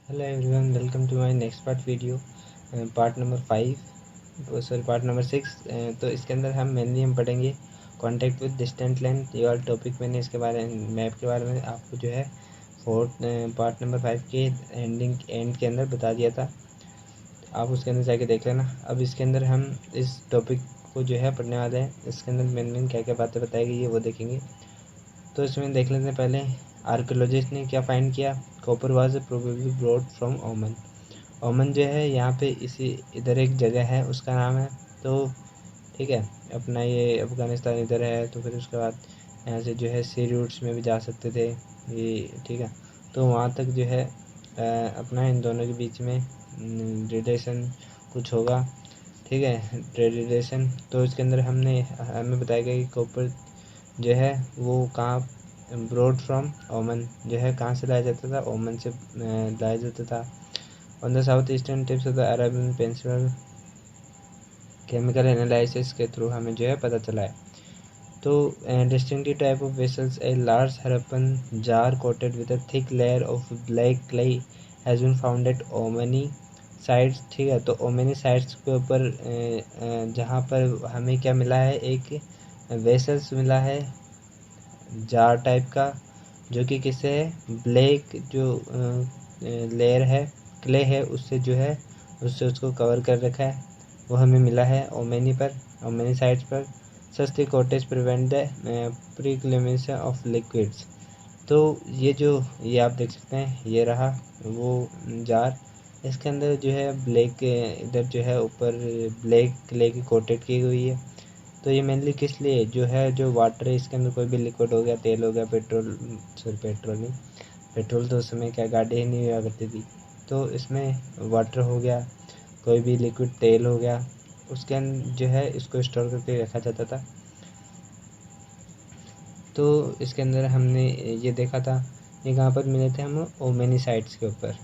Hello everyone, welcome to my next video part number 6। तो इसके अंदर हम पढ़ेंगे कांटेक्ट विद डिस्टेंट लेंथ। ये वाला टॉपिक मैंने इसके बारे में मैप के बारे में आपको जो है पार्ट नंबर 5 के एंड के अंदर बता दिया था। आप उसके अंदर जाके देख लेना। अब इसके अंदर हम इस टॉपिक को जो है पढ़ने वाले हैं। इसके अंदर मेन क्या क्या बातें बताई गई है वो देखेंगे। तो इसमें देख लेते हैं पहले आर्कियोलॉजिस्ट ने क्या फाइंड किया। Copper was probably brought from ओमन। ओमन जो है यहाँ पे इसी इधर एक जगह है, उसका नाम है। तो ठीक है, अपना ये अफ़गानिस्तान इधर है। तो फिर उसके बाद यहाँ से जो है सी रूट्स में भी जा सकते थे ये, ठीक है। तो वहाँ तक जो है अपना इन दोनों के बीच में रिलेशन कुछ होगा, ठीक है, ट्रेड रिलेशन। तो इसके अंदर हमें बताया गया कि कॉपर जो है वो कहाँ ब्रॉड फ्रॉम ओमन जो है कहाँ से लाया जाता था, ओमन से लाया जाता था। On the south eastern tips of the Arabian peninsula chemical analysis के थ्रू हमें जो है पता चला है। तो distinctive type of vessels a large Harappan jar coated with a thick layer of black clay has been found at Omani sites, ठीक है। ओमनी साइट्स के ऊपर जहाँ पर हमें क्या मिला है, एक वेसल्स मिला है जार टाइप का, जो कि किससे है, ब्लैक जो लेयर है, क्ले है, उससे जो है उससे उसको कवर कर रखा है। वो हमें मिला है ओमेनी साइट्स पर। सस्ती कोटेज प्रिवेंट द प्रीक्लेमेंस ऑफ लिक्विड्स। तो ये आप देख सकते हैं, ये रहा वो जार। इसके अंदर जो है ब्लैक, इधर जो है ऊपर ब्लैक क्ले की कोटेड की हुई है। तो ये मेनली किस लिए, जो है जो वाटर है इसके अंदर, कोई भी लिक्विड हो गया, तेल हो गया, पेट्रोल तो उस समय क्या गाड़ी ही नहीं हुआ करती थी। तो इसमें वाटर हो गया, कोई भी लिक्विड तेल हो गया, उसके अंदर जो है इसको स्टोर करके रखा जाता था। तो इसके अंदर हमने ये देखा था, ये कहाँ पर मिले थे, हम ओमेनी साइट्स के ऊपर।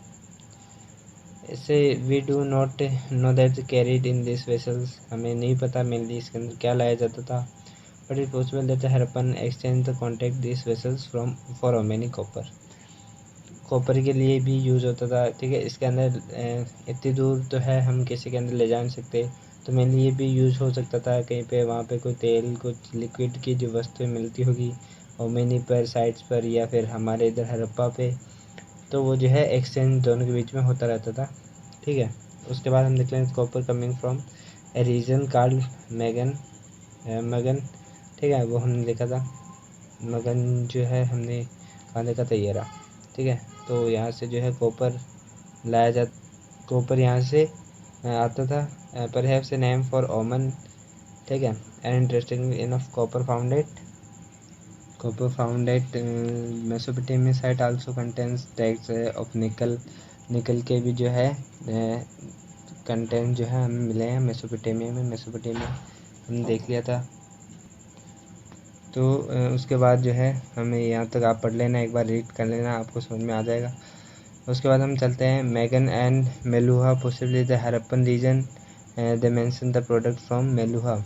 इससे we do not know that carried in this vessels, हमें नहीं पता मेनली इसके अंदर क्या लाया जाता था। But it possible that Harappan exchange the contact this vessels from for Omani copper के लिए भी यूज़ होता था, ठीक है। इसके अंदर इतनी दूर तो है, हम किसी के अंदर ले जा नहीं सकते। तो मेनली ये भी यूज़ हो सकता था कहीं पे, वहाँ पे कोई तेल, कुछ लिक्विड की जो वस्तुएं मिलती होगी ओमेनी पर, साइट्स पर, या फिर हमारे इधर हड़प्पा पे। तो वो जो है एक्सचेंज दोनों के बीच में होता रहता था, ठीक है। उसके बाद हम देख लें copper coming from A reason called मगन, ठीक है, वो हमने देखा था। मगन जो है हमने कहाँ देखा था, ये रहा, ठीक है। तो यहाँ से जो है कॉपर यहाँ से आता था। परहैप्स ए नेम फॉर ओमन, ठीक है। And interesting enough copper found at Mesopotamia site also contains tags of निकल के भी जो है कंटेंट जो है हमें मिले हैं मेसोपोटामिया हमने देख लिया था। तो उसके बाद जो है हमें यहाँ तक आप पढ़ लेना, एक बार रीड कर लेना, आपको समझ में आ जाएगा। उसके बाद हम चलते हैं Magan and Meluhha, possibly the Harappan region, they mention the product from Meluhha,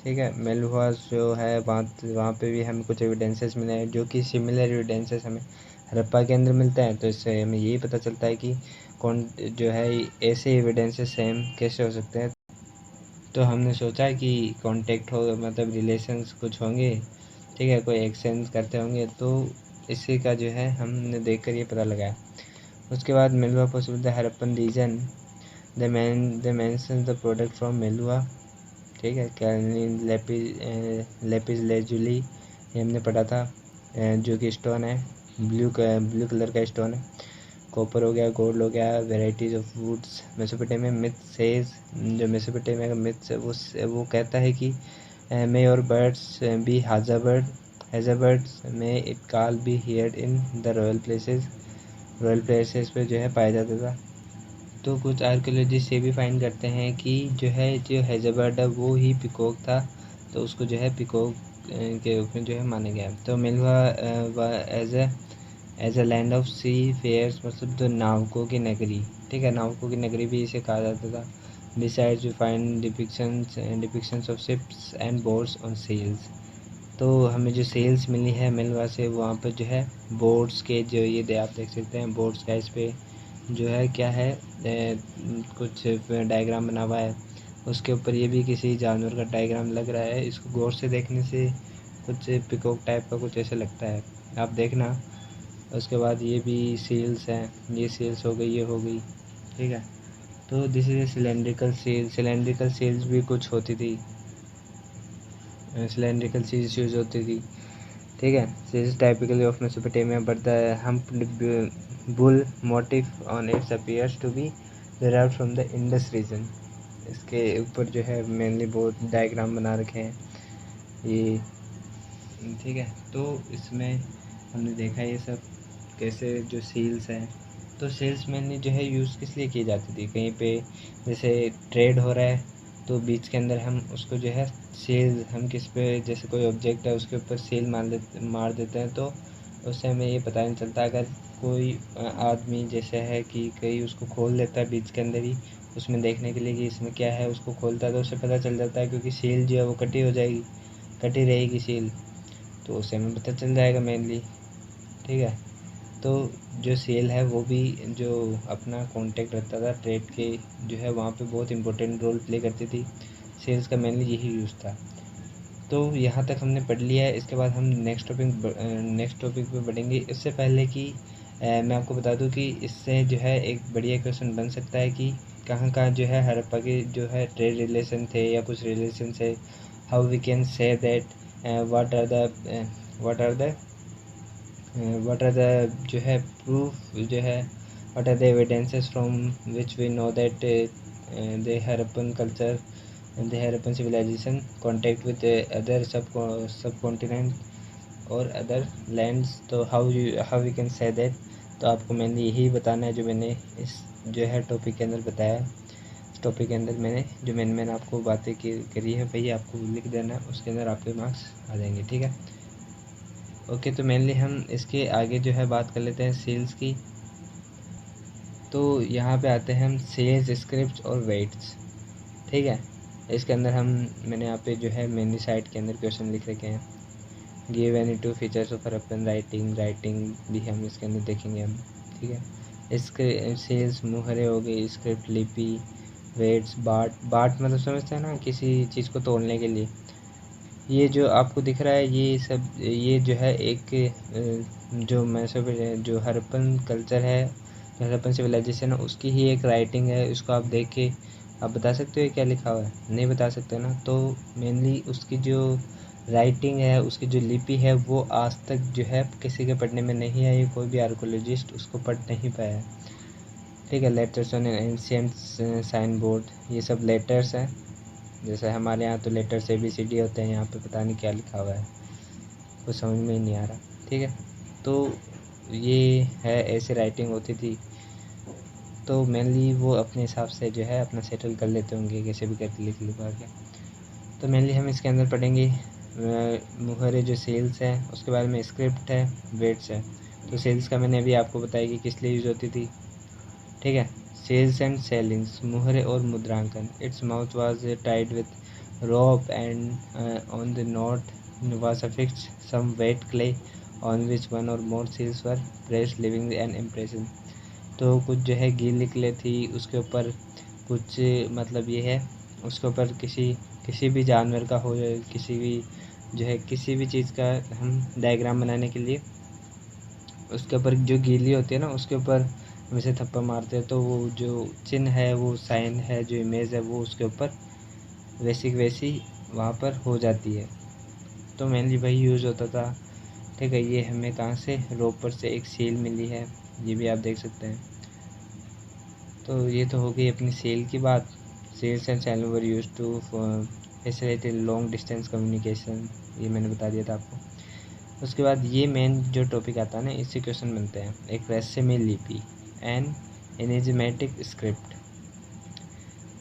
ठीक है। मेलुहा जो है वहाँ पे भी हमें कुछ एविडेंसेस मिले हैं, जो कि सिमिलर एविडेंसेस हमें हड़प्पा के अंदर मिलता है। तो इससे हमें यही पता चलता है कि कौन जो है ऐसे एविडेंसेस सेम कैसे हो सकते हैं। तो हमने सोचा कि कांटेक्ट हो, मतलब रिलेशंस कुछ होंगे, ठीक है, कोई एक्सचेंज करते होंगे। तो इसी का जो है हमने देख कर ये पता लगाया। उसके बाद Meluhha possible the Harappan region, the mention the product from Meluhha, ठीक है। कैरलिन लेपिस लेजुली, ये हमने पढ़ा था, जो कि स्टोन है, ब्लू कलर का स्टोन है। कॉपर हो गया, गोल्ड हो गया, varieties of woods. Mesopotamia myth says, जो मेसोपोटामिया का मिथ वो कहता है कि may your birds be haza birds may it call be heard in the royal places पे जो है पाया जाता था। तो कुछ आर्कियोलॉजिस्ट ये भी फाइंड करते हैं कि जो हैज़ाबर्ड है वो ही पिकॉक था। तो उसको जो है पिकॉक के रूप में जो है माना गया। तो Meluhha as a land of सी फेयर्स, मतलब जो नावकों की नगरी, ठीक है, नावकों की नगरी भी इसे कहा जाता था। Besides we find depictions of ships and boats on seals. तो हमें जो सेल्स मिली है मिलवा से, वहाँ पर जो है बोट्स के जो ये आप देख सकते हैं, बोट्स का इस पे जो है क्या है, कुछ डायग्राम बना हुआ है, उसके ऊपर ये भी किसी जानवर का डायग्राम लग रहा है। इसको गौर से देखने से कुछ पिकॉक टाइप का कुछ ऐसा लगता है, आप देखना। उसके बाद ये भी सील्स हैं, ये सील्स हो गई, ये हो गई, ठीक है। तो this is cylindrical seal. Cylindrical seals भी कुछ होती थी, सिलेंड्रिकल सील्स यूज होती थी, ठीक है। Seals typically of Mesopotamia but the humped bull motif on its appears to be derived from the Indus region. इसके ऊपर जो है मेनली बहुत डायग्राम बना रखे हैं ये, ठीक है। तो इसमें हमने देखा ये सब कैसे जो सील्स हैं, तो सेल्स मेनली जो है यूज़ किस लिए की जाती थी, कहीं पे जैसे ट्रेड हो रहा है तो बीच के अंदर हम उसको जो है सेल, हम किस पे, जैसे कोई ऑब्जेक्ट है उसके ऊपर सेल मार देते हैं, तो उससे हमें ये पता नहीं चलता। अगर कोई आदमी जैसे है कि कहीं उसको खोल देता है बीच के अंदर ही, उसमें देखने के लिए कि इसमें क्या है, उसको खोलता है तो उससे पता चल जाता है, क्योंकि सील जो है वो कटी हो जाएगी, कटी रहेगी सील, तो उससे हमें पता चल जाएगा मेनली, ठीक है। तो जो सेल है वो भी जो अपना कांटेक्ट रखता था ट्रेड के, जो है वहाँ पे बहुत इंपॉर्टेंट रोल प्ले करती थी। सेल्स का मेनली यही यूज़ था। तो यहाँ तक हमने पढ़ लिया है। इसके बाद हम नेक्स्ट टॉपिक पे बढ़ेंगे। इससे पहले कि मैं आपको बता दूं कि इससे जो है एक बढ़िया क्वेश्चन बन सकता है कि कहाँ कहाँ जो है हड़प्पा के जो है ट्रेड रिलेशन थे या कुछ रिलेशन थे। How we can say that what are the जो है प्रूफ, जो है what are the evidences from which we know that the Harappan culture, the Harappan civilization contact with other subcontinent और अदर लैंड्स। तो how we can say that. तो आपको मैंने यही बताना है जो मैंने इस जो है टॉपिक के अंदर बताया। इस टॉपिक के अंदर मैंने आपको बातें करी है, वही आपको लिख देना है, उसके अंदर आपके मार्क्स आ जाएंगे, ठीक है। ओके, तो मेनली हम इसके आगे जो है बात कर लेते हैं सेल्स की। तो यहाँ पे आते हैं हम सेल्स स्क्रिप्ट और वेट्स, ठीक है। इसके अंदर मैंने यहाँ पे जो है मेनली साइड के अंदर क्वेश्चन लिख रखे हैं। Give any two features of Harappan writing भी हम इसके अंदर देखेंगे हम, ठीक है। इसके सेल्स मुहरे हो गई, स्क्रिप्ट लिपि, वेट्स, बाट मतलब समझते हैं ना, किसी चीज़ को तोड़ने के लिए। ये जो आपको दिख रहा है ये सब, ये जो है एक जो हड़प्पन कल्चर है, हड़प्पन सिविलाइजेशन है, उसकी ही एक राइटिंग है। उसको आप देख के आप बता सकते हो क्या लिखा हुआ है, नहीं बता सकते ना। तो मेनली उसकी जो राइटिंग है, उसकी जो लिपि है, वो आज तक जो है किसी के पढ़ने में नहीं आई, कोई भी आर्कोलॉजिस्ट उसको पढ़ नहीं पाया, ठीक है। Letters on ancient sign board, ये सब लेटर्स हैं। जैसे हमारे यहाँ तो लेटर्स ABCD होते हैं, यहाँ पे पता नहीं क्या लिखा हुआ है, कुछ समझ में ही नहीं आ रहा, ठीक है। तो ये है, ऐसी राइटिंग होती थी। तो मेनली वो अपने हिसाब से जो है अपना सेटल कर लेते होंगे, कैसे भी करके लिख लिखवा के। तो मेनली हम इसके अंदर पढ़ेंगे मुहरे जो सेल्स हैं, उसके बारे में स्क्रिप्ट है, वेट्स है। तो सेल्स का मैंने अभी आपको बताया कि किस लिए यूज़ होती थी, ठीक है। सेल्स एंड सेलिंग्स, मुहरे और मुद्रांकन। Its mouth was tied with rope and on the knot was affixed some wet clay on which one or more seals were pressed leaving an impression। तो कुछ जो है गीली क्ले थी, उसके ऊपर कुछ मतलब ये है, उसके ऊपर किसी भी जानवर का हो, किसी भी जो है किसी भी चीज़ का हम डायग्राम बनाने के लिए उसके ऊपर जो गीली होती है ना, उसके ऊपर हम इसे थप्पा मारते हैं तो वो जो चिन्ह है, वो साइन है, जो इमेज है, वो उसके ऊपर वैसी वहाँ पर हो जाती है। तो मेनली वही यूज़ होता था, ठीक है। ये हमें कहाँ से, रोप पर से एक सील मिली है, ये भी आप देख सकते हैं। तो ये तो हो गई अपनी सेल की बात। Seals and seal were use to facilitate long distance communication, ये मैंने बता दिया था आपको। उसके बाद ये मेन जो टॉपिक आता है ना, इससे क्वेश्चन बनते हैं। एक रहस्यमय लिपि एंड एनिज्मेटिक स्क्रिप्ट।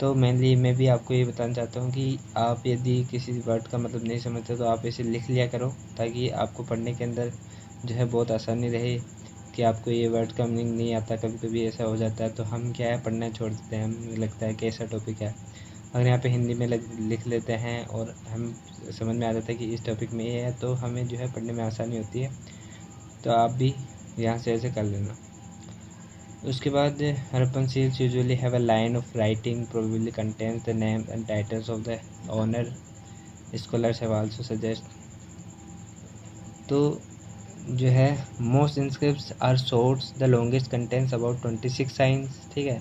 तो मेनली मैं भी आपको ये बताना चाहता हूँ कि आप यदि किसी वर्ड का मतलब नहीं समझते तो आप इसे लिख लिया करो, ताकि आपको पढ़ने के अंदर जो है बहुत आसानी रहे। कि आपको ये वर्ड का मीनिंग नहीं आता, कभी कभी ऐसा हो जाता है, तो हम क्या है पढ़ना छोड़ देते हैं, हमें लगता है कि ऐसा टॉपिक है। अगर यहाँ पे हिंदी में लिख लेते हैं और हम समझ में आ जाता है कि इस टॉपिक में ये है, तो हमें जो है पढ़ने में आसानी होती है। तो आप भी यहाँ से ऐसे कर लेना। उसके बाद Harappan seals usually have a line of writing probably contains the name and titles of the owner, scholars have also suggest. तो जो है most inscripts are shorts, the longest contents about 26 signs. ठीक है,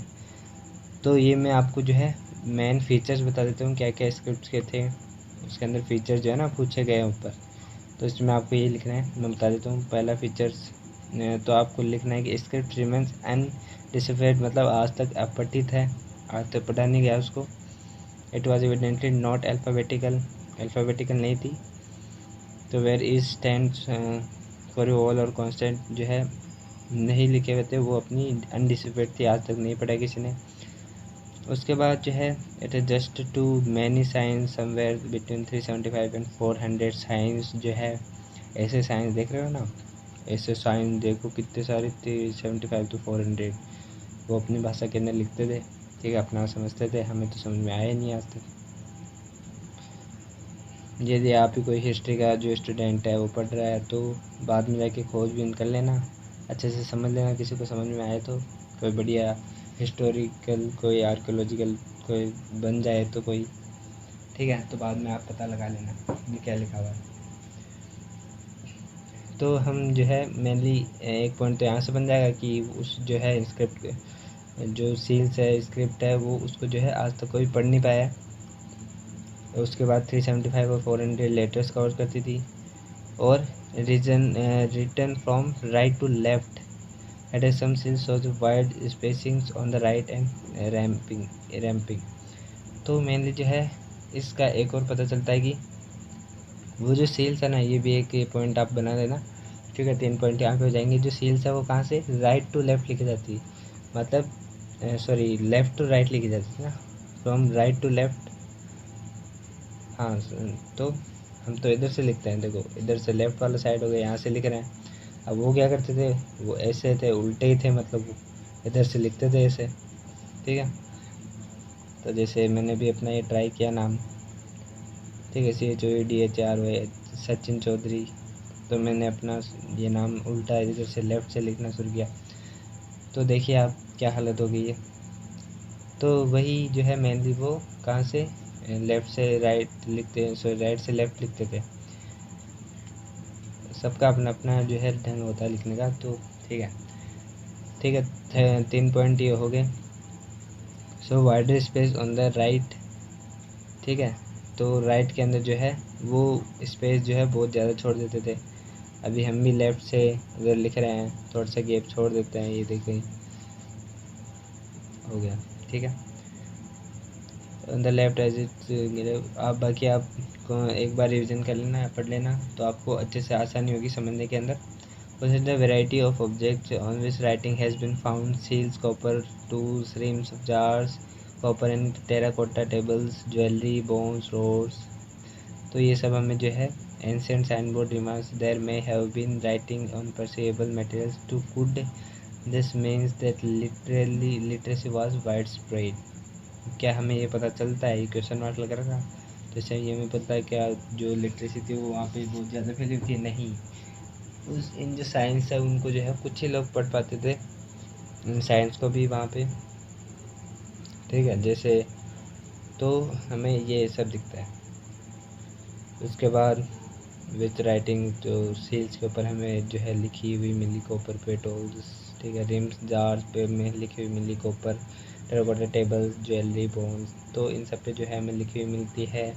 तो ये मैं आपको जो है मेन फीचर्स बता देता हूँ क्या क्या स्क्रिप्ट्स के थे, उसके अंदर फीचर्स जो है ना पूछे गए हैं ऊपर, तो इसमें आपको ये लिखना है। मैं बता देता हूँ पहला फीचर्स, तो आपको लिखना है कि स्क्रिप्ट रिमेंस अनडिसिफाइड, मतलब आज तक अपठित है, आज तक पढ़ा नहीं गया उसको। It was evidently not alphabetical नहीं थी। तो where is stands for all और कॉन्स्टेंट जो है नहीं लिखे हुए थे, वो अपनी अनडिसिफाइड थी, आज तक नहीं पढ़ा किसी ने। उसके बाद जो है it is just too many signs somewhere between 375 and 400 signs जो है, ऐसे साइंस देख रहे हो ना, ऐसे साइंस देखो कितने सारे 375 to 400 वो अपनी भाषा के अंदर लिखते थे। ठीक है, अपना समझते थे, हमें तो समझ में आया नहीं आज तक। यदि आप ही कोई हिस्ट्री का जो स्टूडेंट है वो पढ़ रहा है तो बाद में जाके खोजबीन कर लेना, अच्छे से समझ लेना, किसी को समझ में आए तो कोई बढ़िया हिस्टोरिकल कोई आर्कियोलॉजिकल कोई बन जाए तो कोई, ठीक है, तो बाद में आप पता लगा लेना ये क्या लिखा हुआ है। तो हम जो है मेनली एक पॉइंट तो यहाँ से बन जाएगा कि उस जो है स्क्रिप्ट जो सील्स है स्क्रिप्ट है वो उसको जो है आज तक कोई पढ़ नहीं पाया। उसके बाद 375 और 400 लेटर्स कवर करती थी, और written from right to left at some seals of wide spacings on the right end ramping. तो मेनली जो है इसका एक और पता चलता है कि वो जो सील्स है ना, ये भी एक पॉइंट आप बना देना। ठीक है, 3 पॉइंट यहाँ पे हो जाएंगे। जो सील्स है वो कहाँ से राइट टू लेफ्ट लिखी जाती है, मतलब सॉरी लेफ़्ट टू राइट लिखी जाती है ना, फ्रॉम राइट टू लेफ्ट। हाँ, तो हम तो इधर से लिखते हैं, देखो इधर से लेफ़्ट वाला साइड हो गया, यहाँ से लिख रहे हैं। अब वो क्या करते थे, वो ऐसे थे, उल्टे ही थे, मतलब वो इधर से लिखते थे ऐसे। ठीक है, तो जैसे मैंने भी अपना ये ट्राई किया नाम, ठीक है, CHOEDHRY सचिन चौधरी, तो मैंने अपना ये नाम उल्टा इधर से लेफ़्ट से लिखना शुरू किया, तो देखिए आप क्या हालत हो गई है। तो वही जो है मेनली वो कहाँ से लेफ़्ट से राइट लिखते हैं, सॉरी राइट से लेफ़्ट लिखते थे। सबका अपना अपना जो है ढंग होता है लिखने का, तो ठीक है 3 पॉइंट ये हो गए। So wider space on the right, ठीक है, तो राइट के अंदर जो है वो स्पेस जो है बहुत ज़्यादा छोड़ देते थे। अभी हम भी लेफ़्ट से अगर लिख रहे हैं थोड़ा सा गैप छोड़ देते हैं, ये देखें हो गया। ठीक है, on the left edge it, आप बाकी आप एक बार रिवीजन कर लेना, पढ़ लेना, तो आपको अच्छे से आसानी होगी समझने के अंदर। Consider variety of objects on which writing has been found: seals, copper tools, rims of jars, copper and terracotta tables, jewelry, bones, rods। तो ये सब हमें जो है ancient signboard remarks there may have been writing on perceivable materials to could this means that literacy was widespread। क्या हमें ये पता चलता है, ये क्वेश्चन मार्क लग रहा था, तो इससे ये हमें पता है क्या जो लिटरेसी थी वो वहाँ पे बहुत ज़्यादा फैली हुई थी? नहीं, उस इन जो साइंस है उनको जो है कुछ ही लोग पढ़ पाते थे, इन साइंस को भी वहाँ पे। ठीक है, जैसे तो हमें ये सब दिखता है। उसके बाद विथ राइटिंग जो सील्स के ऊपर हमें जो है लिखी हुई मिली कॉपर पेटोल्स, ठीक है, रिम्स जार्स पे में लिखी हुई मिली copper, terracotta tables, jewellery, bones, तो इन सब पे जो है हमें लिखी हुई मिलती है,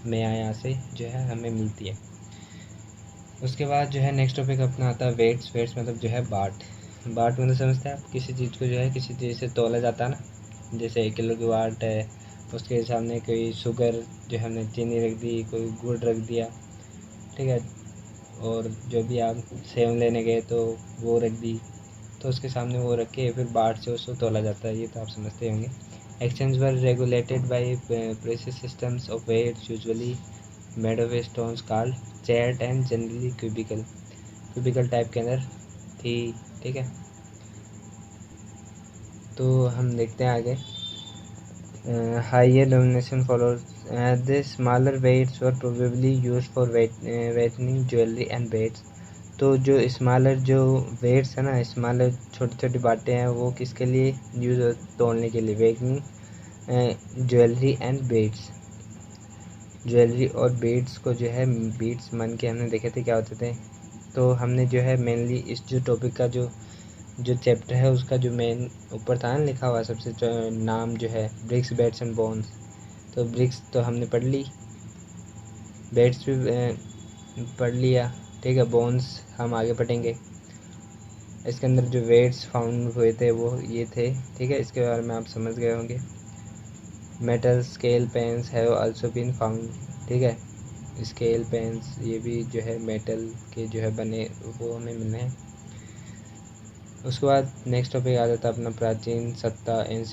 हमें यहाँ से जो है हमें मिलती है। उसके बाद जो है नेक्स्ट टॉपिक अपना आता है वेट्स। वेट्स मतलब जो है बाट मतलब समझते हैं आप, किसी चीज़ को जो है किसी चीज़ से तोला जाता है ना, जैसे 1 किलो की बाट है, उसके सामने कोई शुगर जो हमने चीनी रख दी, कोई गुड़ रख दिया, ठीक है, और जो भी आप सेव लेने गए तो वो रख दी, तो उसके सामने वो रख के फिर बाट से उसको तोला जाता है, ये तो आप समझते होंगे। Exchange were regulated by precise systems of weights usually made of stones called chert and generally cubical type के अंदर थी। ठीक है, तो हम देखते हैं आगे। Higher domination follows the smaller weights were probably used for weighing jewellery and beads. तो जो स्मॉलर जो वेट्स है ना, स्मॉलर छोटी छोटी बातें हैं, वो किसके लिए यूज़ तोड़ने के लिए, waiting jewellery and beads. Jewellery और बीड्स को जो है बीड्स मन के हमने देखे थे क्या होते थे। तो हमने जो है मेनली इस जो टॉपिक का जो चैप्टर है उसका जो मेन ऊपर था ना लिखा हुआ सबसे नाम जो है ब्रिक्स बेड्स एंड बोन्स। तो ब्रिक्स तो हमने पढ़ ली, बेड्स भी पढ़ लिया, ठीक है। बोन्स हम आगे पढ़ेंगे। इसके अंदर जो वेट्स फाउंड हुए थे वो ये थे, ठीक है। इसके बारे में आप समझ गए होंगे। Metal scale pans have also been found, ठीक है। स्केल पेन्स ये भी जो है मेटल के जो है बने वो हमें मिले हैं। उसके बाद नेक्स्ट टॉपिक आ जाता है अपना प्राचीन सत्ता